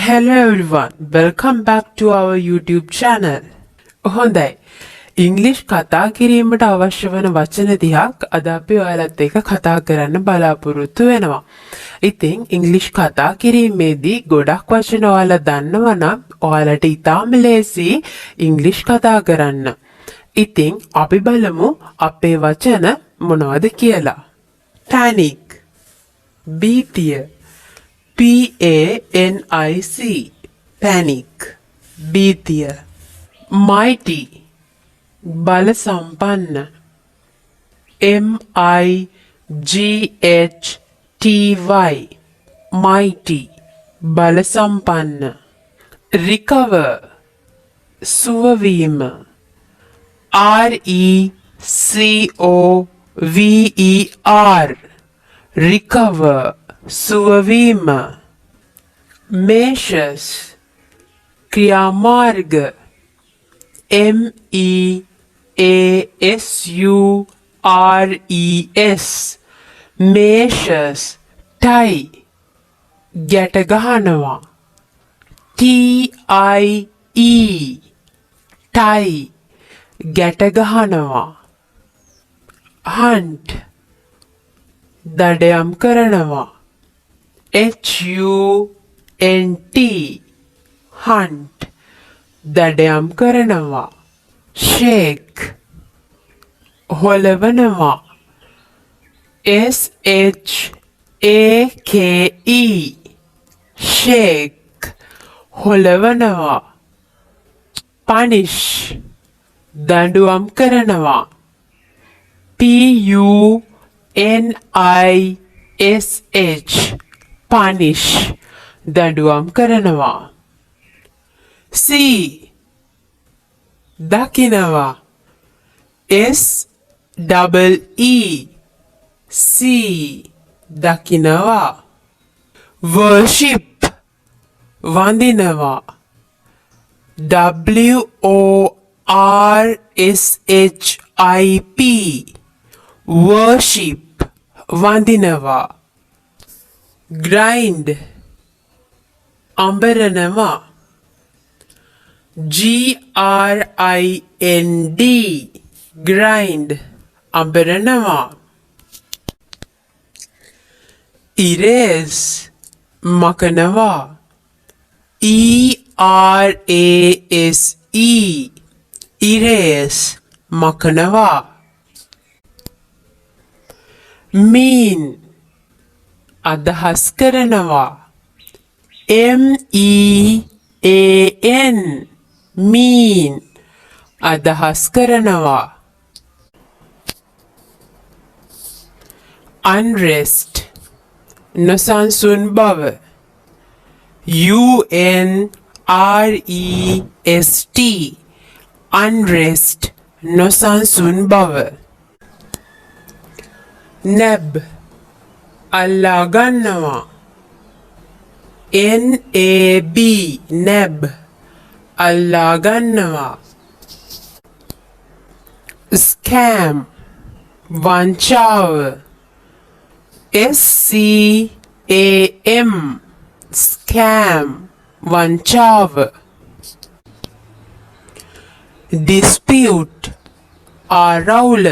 Hello everyone, welcome back to our YouTube channel. හොඳයි. ඉංග්‍රීසි කතා කිරීමට අවශ්‍ය වන වචන 30ක් අද අපි ඔයාලත් එක්ක කතා කරන්න බලාපොරොත්තු වෙනවා. ඉතින් ඉංග්‍රීසි කතා කිරීමේදී ගොඩක් වචන ඔයාලා දන්නවා නම් ඔයාලට ඉතාම ලේසි ඉංග්‍රීසි කතා කරන්න. ඉතින් අපි බලමු අපේ වචන මොනවද කියලා. panic, භීතිය, PANIC, panic, භීතිය. mighty, බල සම්පන්න, MIGHTY, mighty, බල සම්පන්න. recover, සුවවීම, RECOVER, recover, සුවවීම. measures, ක්‍රියාමාර්ග, MEASURES, measures, tie, ගැට ගහනවා, TIE, tie, ගැට ගහනවා. hunt, දඩයම් කරනවා, HUNT, hunt, දඩයම් කරනවා. shake, හොලවනවා, SHAKE, shake, හොලවනවා. punish, දඬුවම් කරනවා, PUNISH, punish, දඬුවම් කරනවා. see, දකිනවා, SEE, see, දකිනවා. worship, වඳිනවා, WORSHIP, worship, වඳිනවා. grind, අඹරනවා, GRIND, grind, අඹරනවා. erase, මකනවා, ERASE, erase, මකනවා. mean, අදහස් කරනවා, MEAN, mean, අදහස් කරනවා. unrest, නොසන්සුන් බව, UNREST, unrest, නොසන්සුන් බව. nab, අල්ලා ගන්නවා, NAB, nab, අල්ලා ගන්නවා. scam, වංචාව, SCAM, scam, වංචාව. dispute, ආරවුල,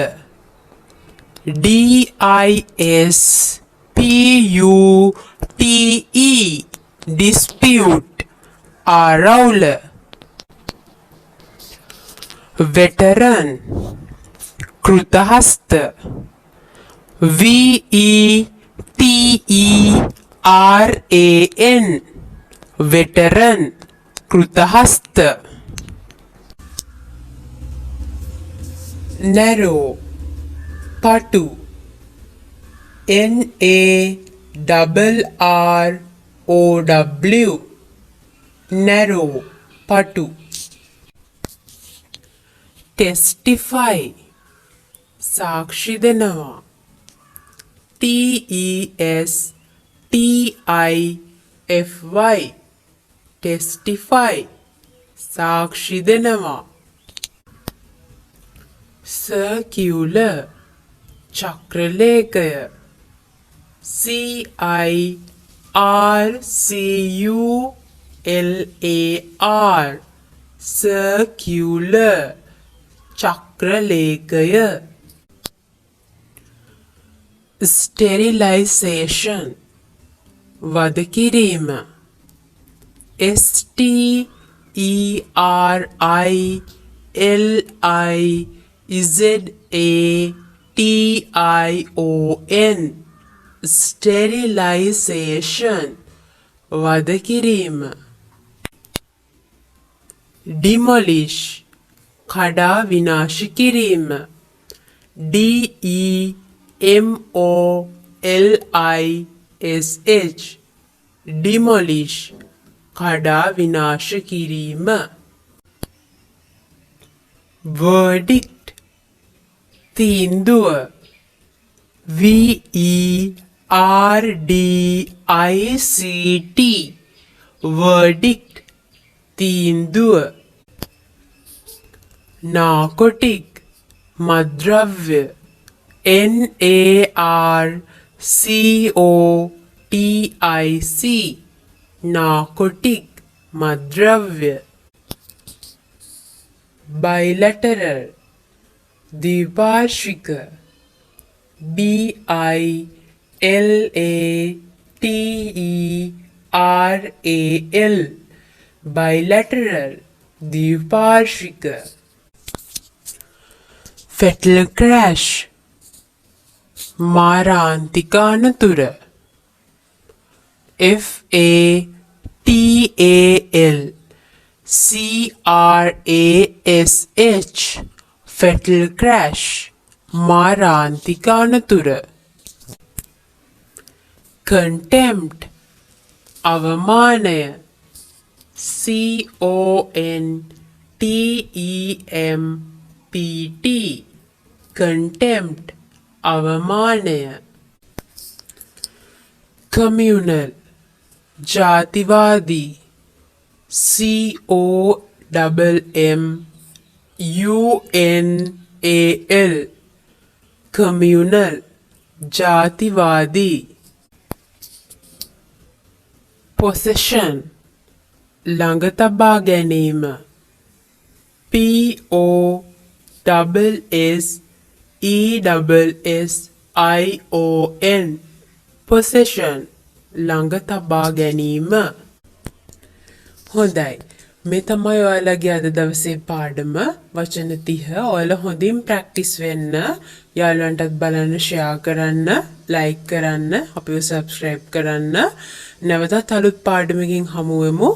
DISPUTE, dispute, ආරවුල. veteran, කෘතහස්ත, VETERAN, veteran, කෘතහස්ත. narrow, පටු, NARROW, narrow, පටු. testify, සාක්ෂි දෙනවා, TESTIFY, testify, සාක්ෂි දෙනවා. circular, චක්‍රලේඛය, CIRCULAR, LAR circular චක්‍රලේඛය sterilization වද කිරීම STERILIZATION sterilization වද කිරීම demolish කඩා විනාශ කිරීම DEMOLISH demolish කඩා විනාශ කිරීම verdict තීන්දුව VERDICT verdict තීන්දුව narcotic මද්‍රව්‍ය NARCOTIC narcotic මද්‍රව්‍ය bilateral ද්විපාර්ශ්වික BILATERAL bilateral ද්විපාර්ශ්වික fatal crash මාරාන්තික අනතුර FATAL CRASH fatal crash මාරාන්තික අනතුර contempt අවමානය CONTEMPT contempt අවමානය communal ජාතිවාදී COMMUNAL communal ජාතිවාදී possession ළඟ තබා ගැනීම POSSESSION possession ළඟ තබා ගැනීම හොඳයි මේ තමයි ඔයාලගේ අද දවසේ පාඩම වචන 30 ඔයාලා හොඳින් ප්‍රැක්ටිස් වෙන්න යාළුවන්ටත් බලන්න ෂෙයා කරන්න ලයික් කරන්න අපිව සබ්ස්ක්‍රයිබ් කරන්න නැවතත් අලුත් පාඩමකින් හමු වෙමු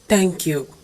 thank you